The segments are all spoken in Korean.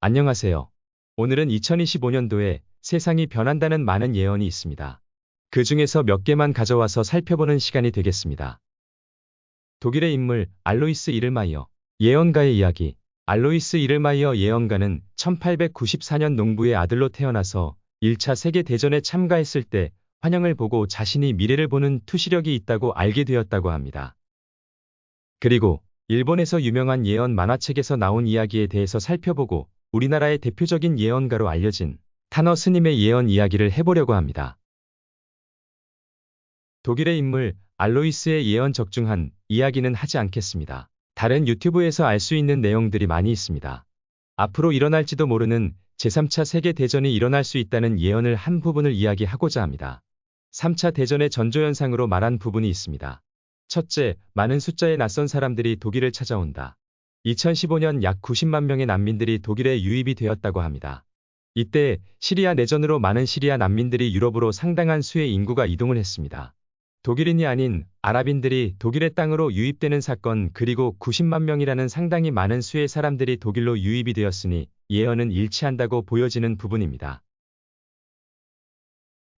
안녕하세요. 오늘은 2025년도에 세상이 변한다는 많은 예언이 있습니다. 그 중에서 몇 개만 가져와서 살펴보는 시간이 되겠습니다. 독일의 인물 알로이스 이를마이어 예언가의 이야기. 알로이스 이를마이어 예언가는 1894년 농부의 아들로 태어나서 1차 세계대전에 참가했을 때 환영을 보고 자신이 미래를 보는 투시력이 있다고 알게 되었다고 합니다. 그리고 일본에서 유명한 예언 만화책에서 나온 이야기에 대해서 살펴보고 우리나라의 대표적인 예언가로 알려진 타너 스님의 예언 이야기를 해보려고 합니다. 독일의 인물 알로이스의 예언 적중한 이야기는 하지 않겠습니다. 다른 유튜브에서 알 수 있는 내용들이 많이 있습니다. 앞으로 일어날지도 모르는 제3차 세계대전이 일어날 수 있다는 예언을 한 부분을 이야기하고자 합니다. 3차 대전의 전조현상으로 말한 부분이 있습니다. 첫째, 많은 숫자의 낯선 사람들이 독일을 찾아온다. 2015년 약 90만 명의 난민들이 독일에 유입이 되었다고 합니다. 이때 시리아 내전으로 많은 시리아 난민들이 유럽으로 상당한 수의 인구가 이동을 했습니다. 독일인이 아닌 아랍인들이 독일의 땅으로 유입되는 사건, 그리고 90만 명이라는 상당히 많은 수의 사람들이 독일로 유입이 되었으니 예언은 일치한다고 보여지는 부분입니다.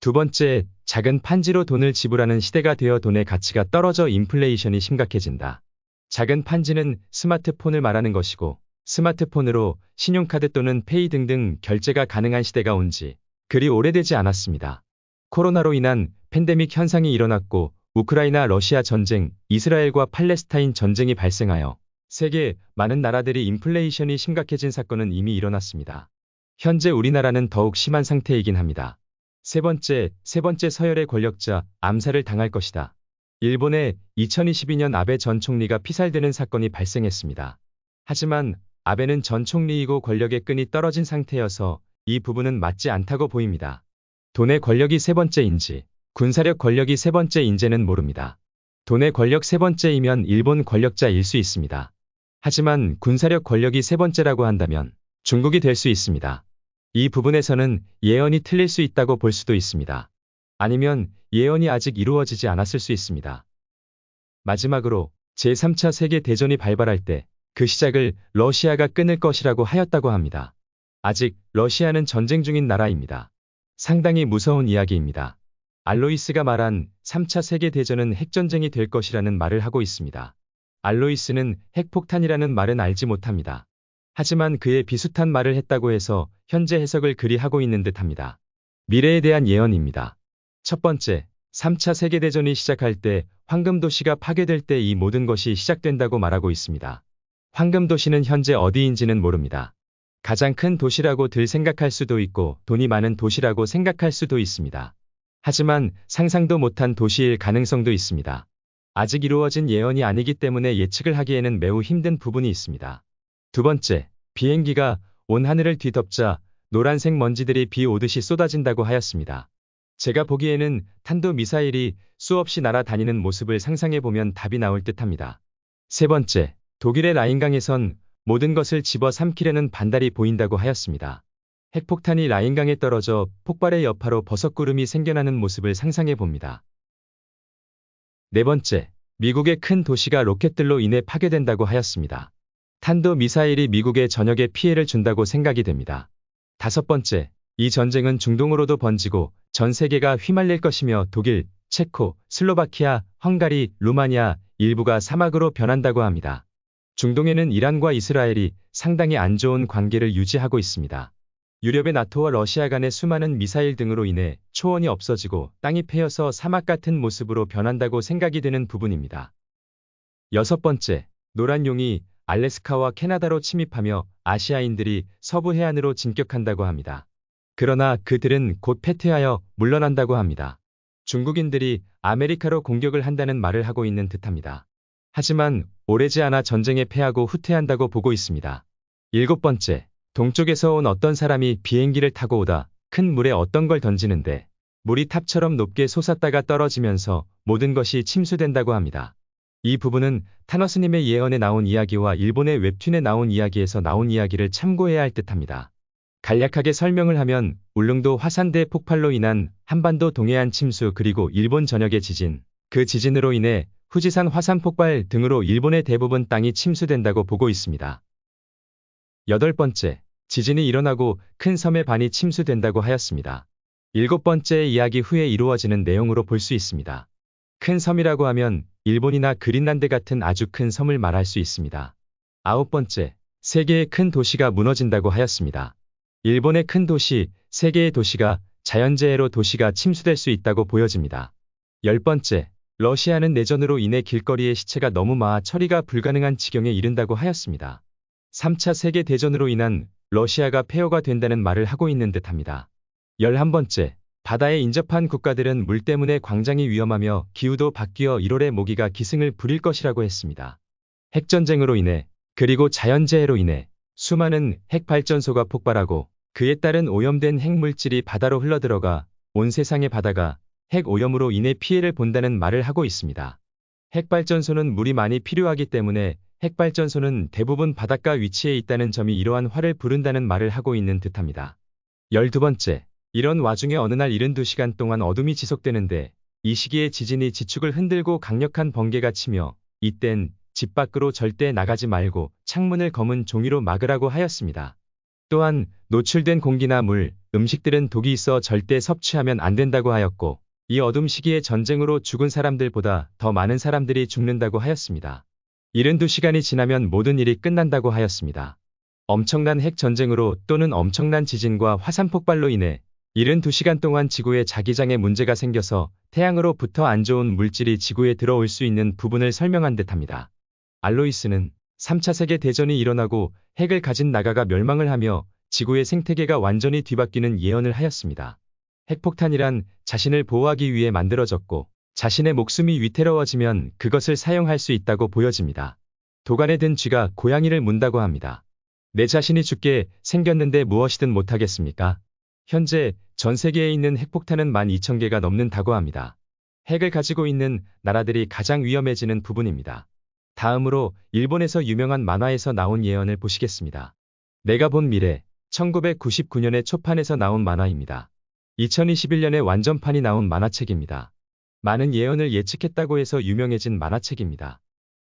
두 번째, 작은 판지로 돈을 지불하는 시대가 되어 돈의 가치가 떨어져 인플레이션이 심각해진다. 작은 판지는 스마트폰을 말하는 것이고, 스마트폰으로 신용카드 또는 페이 등등 결제가 가능한 시대가 온 지 그리 오래되지 않았습니다. 코로나로 인한 팬데믹 현상이 일어났고, 우크라이나 러시아 전쟁, 이스라엘과 팔레스타인 전쟁이 발생하여 세계 많은 나라들이 인플레이션이 심각해진 사건은 이미 일어났습니다. 현재 우리나라는 더욱 심한 상태이긴 합니다. 세 번째 서열의 권력자, 암살을 당할 것이다. 일본의 2022년 아베 전 총리가 피살되는 사건이 발생했습니다. 하지만 아베는 전 총리이고 권력의 끈이 떨어진 상태여서 이 부분은 맞지 않다고 보입니다. 돈의 권력이 세 번째인지, 군사력 권력이 세 번째인지는 모릅니다. 돈의 권력 세 번째이면 일본 권력자일 수 있습니다. 하지만 군사력 권력이 세 번째라고 한다면 중국이 될 수 있습니다. 이 부분에서는 예언이 틀릴 수 있다고 볼 수도 있습니다. 아니면 예언이 아직 이루어지지 않았을 수 있습니다. 마지막으로 제3차 세계대전이 발발할 때 그 시작을 러시아가 끊을 것이라고 하였다고 합니다. 아직 러시아는 전쟁 중인 나라입니다. 상당히 무서운 이야기입니다. 알로이스가 말한 3차 세계대전은 핵전쟁이 될 것이라는 말을 하고 있습니다. 알로이스는 핵폭탄이라는 말은 알지 못합니다. 하지만 그의 비슷한 말을 했다고 해서 현재 해석을 그리 하고 있는 듯합니다. 미래에 대한 예언입니다. 첫 번째, 3차 세계대전이 시작할 때 황금도시가 파괴될 때 이 모든 것이 시작된다고 말하고 있습니다. 황금도시는 현재 어디인지는 모릅니다. 가장 큰 도시라고 들 생각할 수도 있고 돈이 많은 도시라고 생각할 수도 있습니다. 하지만 상상도 못한 도시일 가능성도 있습니다. 아직 이루어진 예언이 아니기 때문에 예측을 하기에는 매우 힘든 부분이 있습니다. 두 번째, 비행기가 온 하늘을 뒤덮자 노란색 먼지들이 비 오듯이 쏟아진다고 하였습니다. 제가 보기에는 탄도미사일이 수없이 날아다니는 모습을 상상해보면 답이 나올 듯합니다. 세 번째, 독일의 라인강에선 모든 것을 집어삼키려는 반달이 보인다고 하였습니다. 핵폭탄이 라인강에 떨어져 폭발의 여파로 버섯구름이 생겨나는 모습을 상상해봅니다. 네 번째, 미국의 큰 도시가 로켓들로 인해 파괴된다고 하였습니다. 탄도미사일이 미국의 전역에 피해를 준다고 생각이 됩니다. 다섯 번째, 이 전쟁은 중동으로도 번지고 전 세계가 휘말릴 것이며 독일, 체코, 슬로바키아, 헝가리, 루마니아 일부가 사막으로 변한다고 합니다. 중동에는 이란과 이스라엘이 상당히 안 좋은 관계를 유지하고 있습니다. 유럽의 나토와 러시아 간의 수많은 미사일 등으로 인해 초원이 없어지고 땅이 패여서 사막 같은 모습으로 변한다고 생각이 되는 부분입니다. 여섯 번째, 노란 용이 알래스카와 캐나다로 침입하며 아시아인들이 서부 해안으로 진격한다고 합니다. 그러나 그들은 곧 패퇴하여 물러난다고 합니다. 중국인들이 아메리카로 공격을 한다는 말을 하고 있는 듯합니다. 하지만 오래지 않아 전쟁에 패하고 후퇴한다고 보고 있습니다. 일곱 번째, 동쪽에서 온 어떤 사람이 비행기를 타고 오다 큰 물에 어떤 걸 던지는데 물이 탑처럼 높게 솟았다가 떨어지면서 모든 것이 침수된다고 합니다. 이 부분은 타너스님의 예언에 나온 이야기와 일본의 웹툰에 나온 이야기에서 나온 이야기를 참고해야 할 듯합니다. 간략하게 설명을 하면 울릉도 화산대 폭발로 인한 한반도 동해안 침수 그리고 일본 전역의 지진, 그 지진으로 인해 후지산 화산 폭발 등으로 일본의 대부분 땅이 침수된다고 보고 있습니다. 여덟 번째, 지진이 일어나고 큰 섬의 반이 침수된다고 하였습니다. 7번째 이야기 후에 이루어지는 내용으로 볼 수 있습니다. 큰 섬이라고 하면 일본이나 그린란드 같은 아주 큰 섬을 말할 수 있습니다. 9번째, 세계의 큰 도시가 무너진다고 하였습니다. 일본의 큰 도시, 세계의 도시가 자연재해로 도시가 침수될 수 있다고 보여집니다. 10번째, 러시아는 내전으로 인해 길거리에 시체가 너무 많아 처리가 불가능한 지경에 이른다고 하였습니다. 3차 세계대전으로 인한 러시아가 폐허가 된다는 말을 하고 있는 듯합니다. 11번째, 바다에 인접한 국가들은 물 때문에 광장이 위험하며 기후도 바뀌어 1월에 모기가 기승을 부릴 것이라고 했습니다. 핵전쟁으로 인해 그리고 자연재해로 인해 수많은 핵발전소가 폭발하고 그에 따른 오염된 핵물질이 바다로 흘러들어가 온 세상의 바다가 핵오염으로 인해 피해를 본다는 말을 하고 있습니다. 핵발전소는 물이 많이 필요하기 때문에 핵발전소는 대부분 바닷가 위치에 있다는 점이 이러한 화를 부른다는 말을 하고 있는 듯합니다. 12번째, 이런 와중에 어느 날 72시간 동안 어둠이 지속되는데 이 시기에 지진이 지축을 흔들고 강력한 번개가 치며 이땐 집 밖으로 절대 나가지 말고 창문을 검은 종이로 막으라고 하였습니다. 또한 노출된 공기나 물, 음식들은 독이 있어 절대 섭취하면 안 된다고 하였고 이 어둠 시기에 전쟁으로 죽은 사람들보다 더 많은 사람들이 죽는다고 하였습니다. 72시간이 지나면 모든 일이 끝난다고 하였습니다. 엄청난 핵전쟁으로 또는 엄청난 지진과 화산 폭발로 인해 72시간 동안 지구에 자기장에 문제가 생겨서 태양으로부터 안 좋은 물질이 지구에 들어올 수 있는 부분을 설명한 듯합니다. 알로이스는 3차 세계대전이 일어나고 핵을 가진 나라가 멸망을 하며 지구의 생태계가 완전히 뒤바뀌는 예언을 하였습니다. 핵폭탄이란 자신을 보호하기 위해 만들어졌고 자신의 목숨이 위태로워지면 그것을 사용할 수 있다고 보여집니다. 도간에 든 쥐가 고양이를 문다고 합니다. 내 자신이 죽게 생겼는데 무엇이든 못하겠습니까? 현재 전 세계에 있는 핵폭탄은 12,000개가 넘는다고 합니다. 핵을 가지고 있는 나라들이 가장 위험해지는 부분입니다. 다음으로 일본에서 유명한 만화에서 나온 예언을 보시겠습니다. 내가 본 미래, 1999년의 초판에서 나온 만화입니다. 2021년에 완전판이 나온 만화책입니다. 많은 예언을 예측했다고 해서 유명해진 만화책입니다.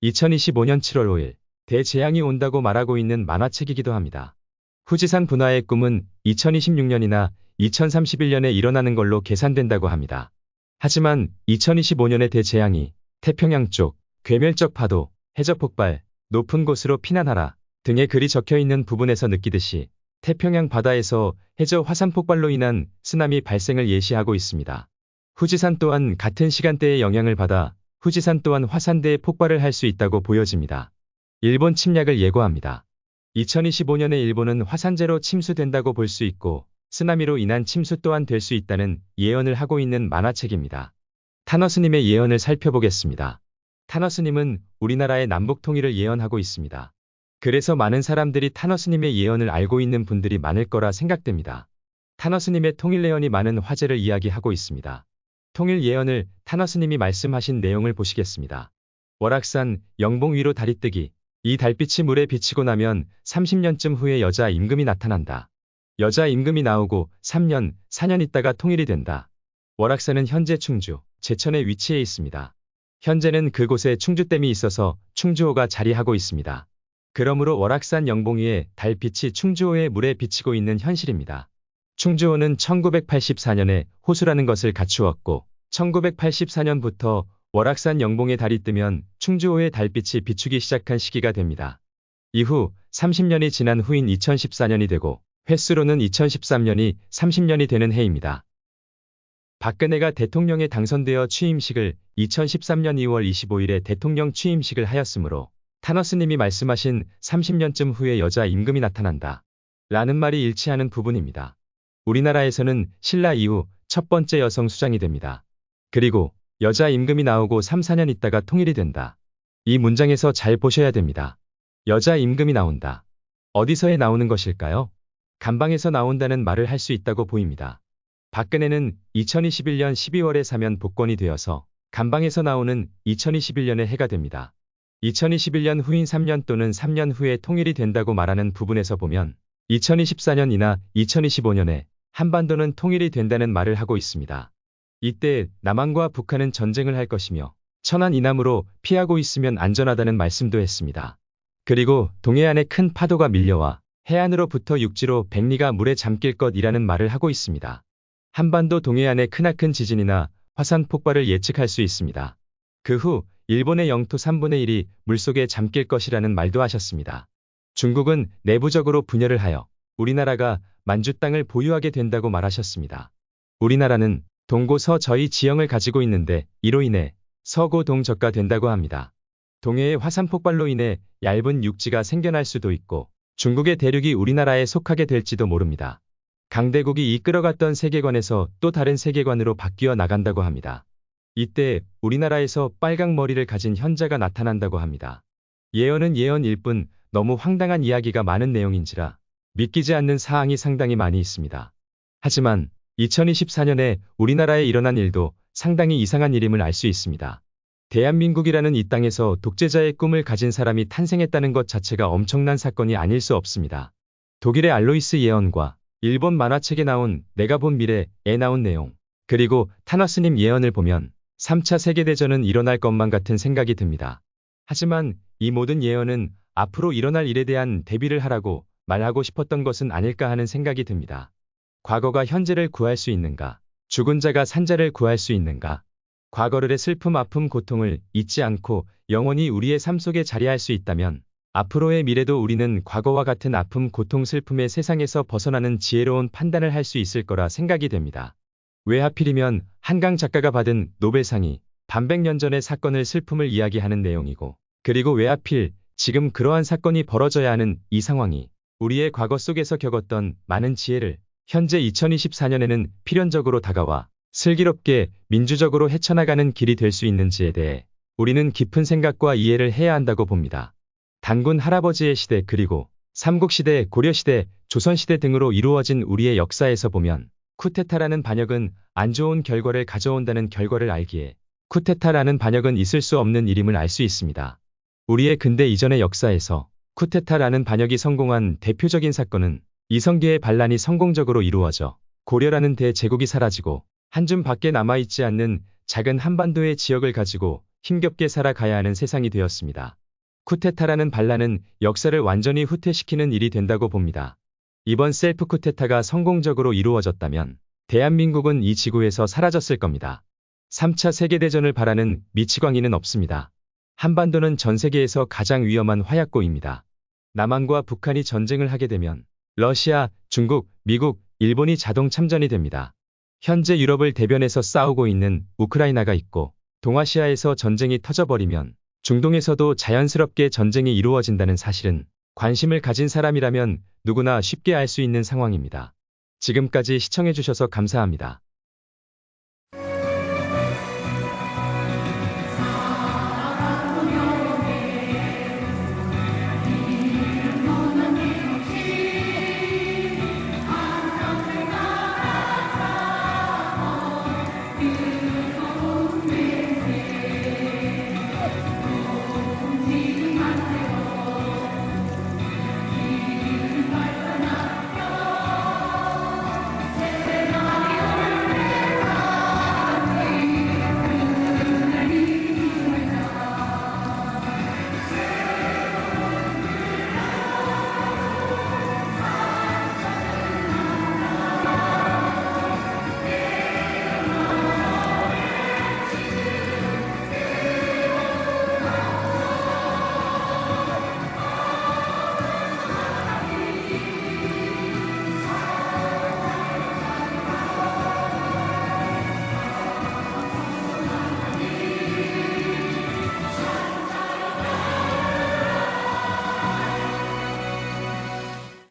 2025년 7월 5일, 대재앙이 온다고 말하고 있는 만화책이기도 합니다. 후지산 분화의 꿈은 2026년이나 2031년에 일어나는 걸로 계산된다고 합니다. 하지만 2025년의 대재앙이 태평양 쪽, 괴멸적 파도, 해저 폭발, 높은 곳으로 피난하라 등의 글이 적혀 있는 부분에서 느끼듯이 태평양 바다에서 해저 화산 폭발로 인한 쓰나미 발생을 예시하고 있습니다. 후지산 또한 같은 시간대에 영향을 받아 후지산 또한 화산대에 폭발을 할 수 있다고 보여집니다. 일본 침략을 예고합니다. 2025년에 일본은 화산재로 침수된다고 볼 수 있고 쓰나미로 인한 침수 또한 될 수 있다는 예언을 하고 있는 만화책입니다. 타너스님의 예언을 살펴보겠습니다. 타너스님은 우리나라의 남북 통일을 예언하고 있습니다. 그래서 많은 사람들이 타너스님의 예언을 알고 있는 분들이 많을 거라 생각됩니다. 타너스님의 통일 예언이 많은 화제를 이야기하고 있습니다. 통일 예언을 타너스님이 말씀하신 내용을 보시겠습니다. 월악산, 영봉 위로 달이 뜨기. 이 달빛이 물에 비치고 나면 30년쯤 후에 여자 임금이 나타난다. 여자 임금이 나오고 3년, 4년 있다가 통일이 된다. 월악산은 현재 충주, 제천에 위치해 있습니다. 현재는 그곳에 충주댐이 있어서 충주호가 자리하고 있습니다. 그러므로 월악산 영봉위에 달빛이 충주호의 물에 비치고 있는 현실입니다. 충주호는 1984년에 호수라는 것을 갖추었고 1984년부터 월악산 영봉에 달이 뜨면 충주호의 달빛이 비추기 시작한 시기가 됩니다. 이후 30년이 지난 후인 2014년이 되고 횟수로는 2013년이 30년이 되는 해입니다. 박근혜가 대통령에 당선되어 취임식을 2013년 2월 25일에 대통령 취임식을 하였으므로 타너스님이 말씀하신 30년쯤 후에 여자 임금이 나타난다. 라는 말이 일치하는 부분입니다. 우리나라에서는 신라 이후 첫 번째 여성 수장이 됩니다. 그리고 여자 임금이 나오고 3, 4년 있다가 통일이 된다. 이 문장에서 잘 보셔야 됩니다. 여자 임금이 나온다. 어디서에 나오는 것일까요? 감방에서 나온다는 말을 할 수 있다고 보입니다. 박근혜는 2021년 12월에 사면 복권이 되어서 감방에서 나오는 2021년의 해가 됩니다. 2021년 후인 3년 또는 3년 후에 통일이 된다고 말하는 부분에서 보면 2024년이나 2025년에 한반도는 통일이 된다는 말을 하고 있습니다. 이때 남한과 북한은 전쟁을 할 것이며 천안 이남으로 피하고 있으면 안전하다는 말씀도 했습니다. 그리고 동해안에 큰 파도가 밀려와 해안으로부터 육지로 백리가 물에 잠길 것이라는 말을 하고 있습니다. 한반도 동해안의 크나큰 지진이나 화산 폭발을 예측할 수 있습니다. 그 후 일본의 영토 3분의 1이 물속에 잠길 것이라는 말도 하셨습니다. 중국은 내부적으로 분열을 하여 우리나라가 만주 땅을 보유하게 된다고 말하셨습니다. 우리나라는 동고 서저이 지형을 가지고 있는데 이로 인해 서고 동저가 된다고 합니다. 동해의 화산 폭발로 인해 얇은 육지가 생겨날 수도 있고 중국의 대륙이 우리나라에 속하게 될지도 모릅니다. 강대국이 이끌어갔던 세계관에서 또 다른 세계관으로 바뀌어 나간다고 합니다. 이때 우리나라에서 빨강 머리를 가진 현자가 나타난다고 합니다. 예언은 예언일 뿐 너무 황당한 이야기가 많은 내용인지라 믿기지 않는 사항이 상당히 많이 있습니다. 하지만 2024년에 우리나라에 일어난 일도 상당히 이상한 일임을 알 수 있습니다. 대한민국이라는 이 땅에서 독재자의 꿈을 가진 사람이 탄생했다는 것 자체가 엄청난 사건이 아닐 수 없습니다. 독일의 알로이스 예언과 일본 만화책에 나온 내가 본 미래에 나온 내용, 그리고 타너스님 예언을 보면 3차 세계대전은 일어날 것만 같은 생각이 듭니다. 하지만 이 모든 예언은 앞으로 일어날 일에 대한 대비를 하라고 말하고 싶었던 것은 아닐까 하는 생각이 듭니다. 과거가 현재를 구할 수 있는가? 죽은 자가 산자를 구할 수 있는가? 과거를 슬픔, 아픔, 고통을 잊지 않고 영원히 우리의 삶 속에 자리할 수 있다면 앞으로의 미래도 우리는 과거와 같은 아픔, 고통, 슬픔의 세상에서 벗어나는 지혜로운 판단을 할 수 있을 거라 생각이 됩니다. 왜 하필이면 한강 작가가 받은 노벨상이 반백년 전의 사건을 슬픔을 이야기하는 내용이고, 그리고 왜 하필 지금 그러한 사건이 벌어져야 하는 이 상황이 우리의 과거 속에서 겪었던 많은 지혜를 현재 2024년에는 필연적으로 다가와 슬기롭게 민주적으로 헤쳐나가는 길이 될 수 있는지에 대해 우리는 깊은 생각과 이해를 해야 한다고 봅니다. 단군 할아버지의 시대, 그리고 삼국시대, 고려시대, 조선시대 등으로 이루어진 우리의 역사에서 보면 쿠데타라는 반역은 안 좋은 결과를 가져온다는 결과를 알기에 쿠데타라는 반역은 있을 수 없는 일임을 알 수 있습니다. 우리의 근대 이전의 역사에서 쿠데타라는 반역이 성공한 대표적인 사건은 이성계의 반란이 성공적으로 이루어져 고려라는 대제국이 사라지고 한 줌밖에 남아있지 않는 작은 한반도의 지역을 가지고 힘겹게 살아가야 하는 세상이 되었습니다. 쿠데타라는 반란은 역사를 완전히 후퇴시키는 일이 된다고 봅니다. 이번 셀프 쿠데타가 성공적으로 이루어졌다면 대한민국은 이 지구에서 사라졌을 겁니다. 3차 세계대전을 바라는 미치광이는 없습니다. 한반도는 전 세계에서 가장 위험한 화약고입니다. 남한과 북한이 전쟁을 하게 되면 러시아, 중국, 미국, 일본이 자동 참전이 됩니다. 현재 유럽을 대변해서 싸우고 있는 우크라이나가 있고, 동아시아에서 전쟁이 터져버리면 중동에서도 자연스럽게 전쟁이 이루어진다는 사실은 관심을 가진 사람이라면 누구나 쉽게 알 수 있는 상황입니다. 지금까지 시청해주셔서 감사합니다.